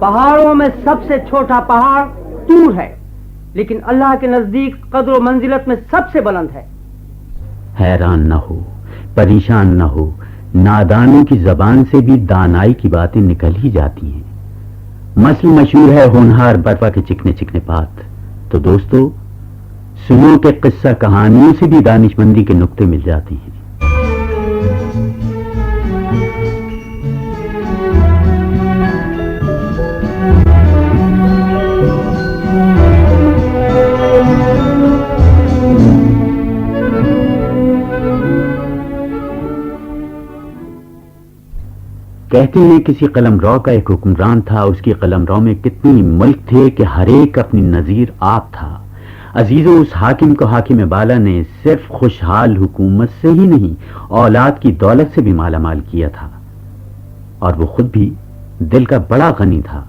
پہاڑوں میں سب سے چھوٹا پہاڑ طور ہے، لیکن اللہ کے نزدیک قدر و منزلت میں سب سے بلند ہے۔ حیران نہ ہو، پریشان نہ ہو، نادانوں کی زبان سے بھی دانائی کی باتیں نکل ہی جاتی ہیں۔ مثل مشہور ہے ہونہار برپا کے چکنے چکنے پات۔ تو دوستو سنو کہ قصہ کہانیوں سے بھی دانشمندی کے نقطے مل جاتے ہیں۔ کہتے ہیں کسی قلمرو کا ایک حکمران تھا، اس کی قلمرو میں کتنی ملک تھے کہ ہر ایک اپنی نظیر آپ تھا۔ عزیزو، اس حاکم کو حاکم بالا نے صرف خوشحال حکومت سے ہی نہیں، اولاد کی دولت سے بھی مالا مال کیا تھا، اور وہ خود بھی دل کا بڑا غنی تھا۔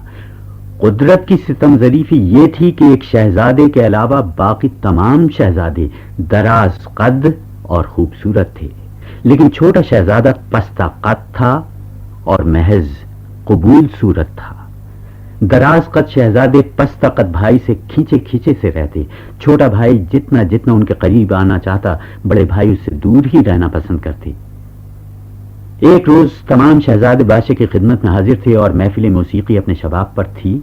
قدرت کی ستم ظریفی یہ تھی کہ ایک شہزادے کے علاوہ باقی تمام شہزادے دراز قد اور خوبصورت تھے، لیکن چھوٹا شہزادہ پستہ قد تھا اور محض قبول صورت تھا۔ دراز قد شہزادے پستہ قد بھائی سے کھینچے کھینچے سے رہتے، چھوٹا بھائی جتنا جتنا ان کے قریب آنا چاہتا، بڑے بھائی اس سے دور ہی رہنا پسند کرتے۔ ایک روز تمام شہزادے بادشاہ کی خدمت میں حاضر تھے اور محفل موسیقی اپنے شباب پر تھی۔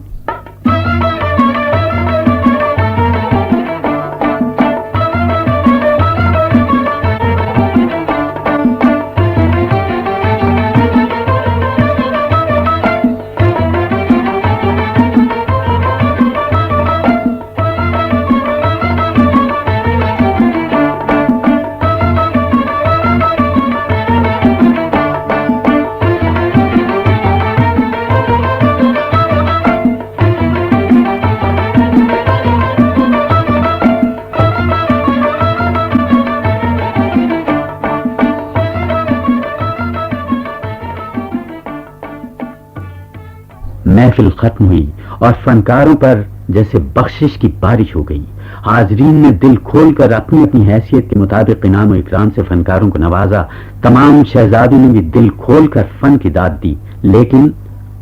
محفل ختم ہوئی اور فنکاروں پر جیسے بخشش کی بارش ہو گئی۔ حاضرین نے دل کھول کر اپنی اپنی حیثیت کے مطابق انعام و اکرام سے فنکاروں کو نوازا۔ تمام شہزادوں نے بھی دل کھول کر فن کی داد دی، لیکن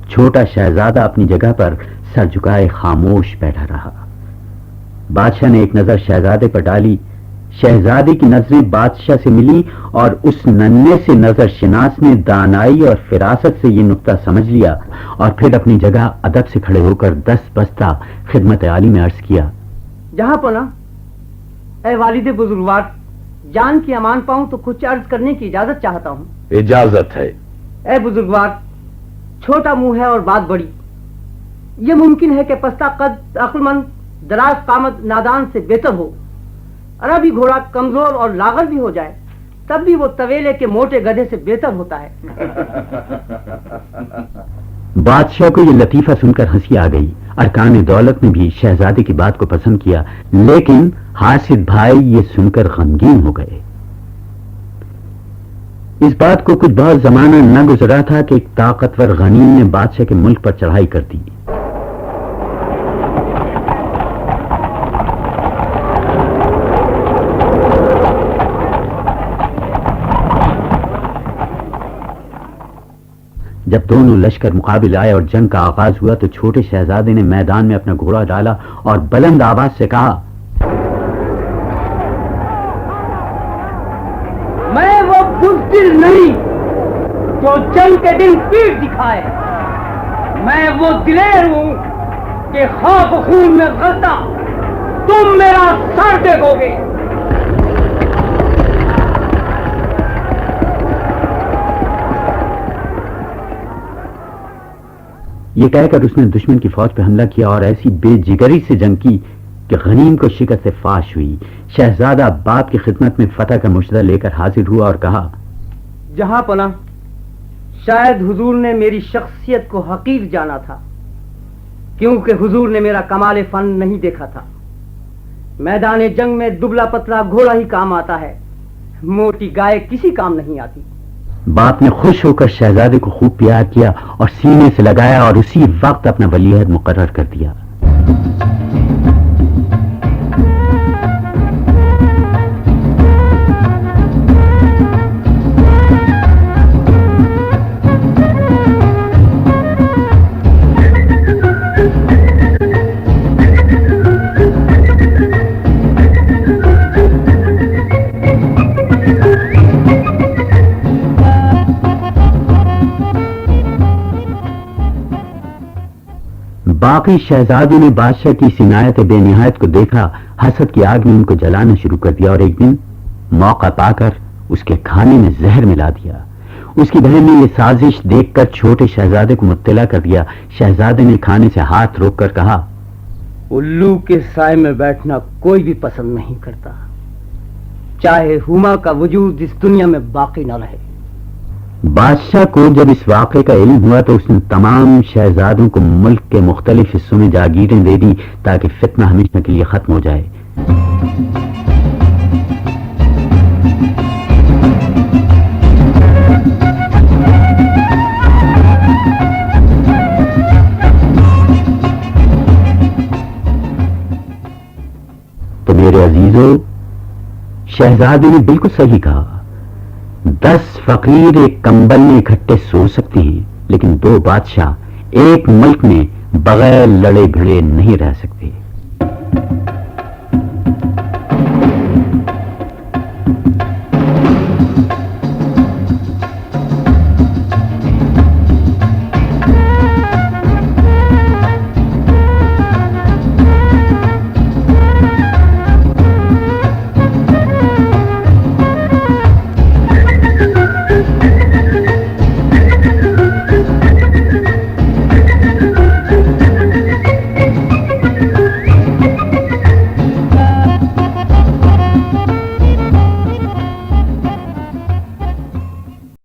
چھوٹا شہزادہ اپنی جگہ پر سر جھکائے خاموش بیٹھا رہا۔ بادشاہ نے ایک نظر شہزادے پر ڈالی، شہزادے کی نظریں بادشاہ سے ملی اور اس ننھے سے نظر شناس نے دانائی اور فراست سے یہ نقطہ سمجھ لیا اور پھر اپنی جگہ ادب سے کھڑے ہو کر دست بستہ خدمت عالی میں عرض کیا، جہاں پناہ اے والد بزرگوار، جان کی امان پاؤں تو کچھ عرض کرنے کی اجازت چاہتا ہوں۔ اجازت ہے۔ اے بزرگوار، چھوٹا منہ ہے اور بات بڑی، یہ ممکن ہے کہ پستہ قد عقل مند دراز قامت نادان سے بہتر ہو، عربی گھوڑا کمزور اور لاغر بھی ہو جائے تب بھی وہ طویلے کے موٹے گدھے سے بہتر ہوتا ہے۔ بادشاہ کو یہ لطیفہ سن کر ہنسی آ گئی۔ ارکان دولت نے بھی شہزادے کی بات کو پسند کیا، لیکن حاسد بھائی یہ سن کر غمگین ہو گئے۔ اس بات کو کچھ بہت زمانہ نہ گزرا تھا کہ ایک طاقتور غنیم نے بادشاہ کے ملک پر چڑھائی کر دی۔ جب دونوں لشکر مقابل آئے اور جنگ کا آغاز ہوا تو چھوٹے شہزادے نے میدان میں اپنا گھوڑا ڈالا اور بلند آواز سے کہا، میں وہ بزدل نہیں جو جنگ کے دن پیٹ دکھائے، میں وہ دلیر ہوں کہ خاک خون میں غلطا تم میرا سر دیکھو گے۔ یہ کہہ کر اس نے دشمن کی فوج پہ حملہ کیا اور ایسی بے جگری سے جنگ کی کہ غنیم کو شکست فاش ہوئی۔ شہزادہ باپ کی خدمت میں فتح کا مشدہ لے کر حاضر ہوا اور کہا، جہاں پناہ شاید حضور نے میری شخصیت کو حقیر جانا تھا، کیونکہ حضور نے میرا کمال فن نہیں دیکھا تھا۔ میدان جنگ میں دبلا پتلا گھوڑا ہی کام آتا ہے، موٹی گائے کسی کام نہیں آتی۔ باپ نے خوش ہو کر شہزادے کو خوب پیار کیا اور سینے سے لگایا اور اسی وقت اپنا ولیعہد مقرر کر دیا۔ باقی شہزادوں نے بادشاہ کی اس عنایت بے نہایت کو دیکھا، حسد کی آگ نے ان کو جلانا شروع کر دیا اور ایک دن موقع پا کر اس کے کھانے میں زہر ملا دیا۔ اس کی بہن نے یہ سازش دیکھ کر چھوٹے شہزادے کو مطلع کر دیا۔ شہزادے نے کھانے سے ہاتھ روک کر کہا، الو کے سائے میں بیٹھنا کوئی بھی پسند نہیں کرتا، چاہے ہما کا وجود اس دنیا میں باقی نہ رہے۔ بادشاہ کو جب اس واقعے کا علم ہوا تو اس نے تمام شہزادوں کو ملک کے مختلف حصوں میں جاگیریں دے دی تاکہ فتنہ ہمیشہ کے لیے ختم ہو جائے۔ تو میرے عزیزو، شہزادے نے بالکل صحیح کہا۔ 10 فقیر ایک کمبل میں اکٹھے سو سکتے ہیں، لیکن 2 بادشاہ ایک ملک میں بغیر لڑے بھڑے نہیں رہ سکتے۔